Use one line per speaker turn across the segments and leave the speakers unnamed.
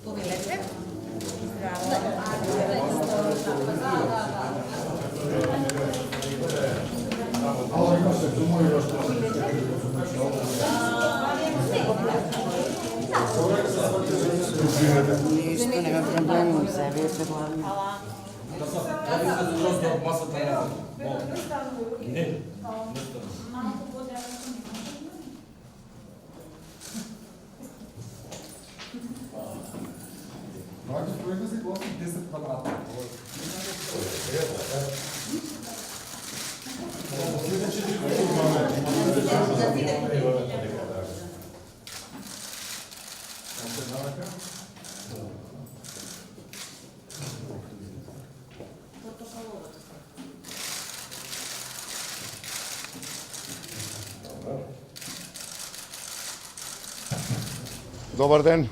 Pogledajte.
Нищо, nema problema, завijete glavno.
Давайте проекта се гласи 10 квадрата.
Добар ден.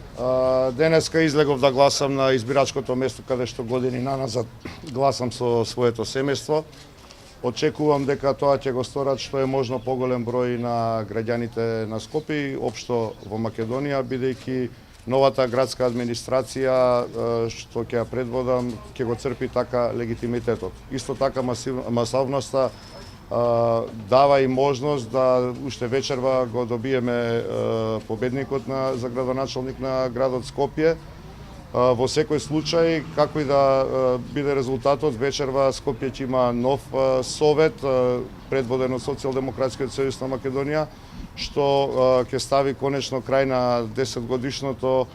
Денеска излегов да гласам на избирачкото место каде што години наназад гласам со своето семејство. Очекувам дека тоа ќе го сторат што е можно поголем број на граѓаните на Скопје и општо во Македонија, бидејќи новата градска администрација што ќе ја предводам ќе го црпи така легитимитетот. Исто така масовноста дава и можност да уште вечерва го добиеме победникот за градоначалник на градот Скопје. Во секој случај, како и да биде резултатот, вечерва Скопје ќе има нов совет, предводен од Социјалдемократскиот сојуз на Македонија, што ќе стави конечно крај на 10-годишното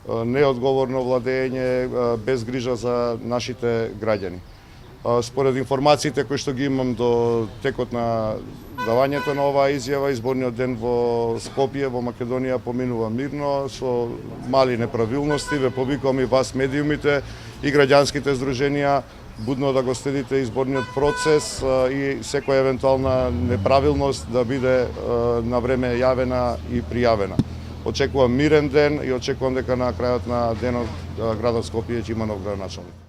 неодговорно владење без грижа за нашите граѓани. Според информациите кои што ги имам до текот на давањето на оваа изјава, изборниот ден во Скопје, во Македонија поминува мирно, со мали неправилности. Ве повикувам и вас, медиумите и граѓанските здруженија, будно да го следите изборниот процес и секоја евентуална неправилност да биде на време јавена и пријавена. Очекувам мирен ден и очекувам дека на крајот на денот градот Скопје ќе има нов градоначалник.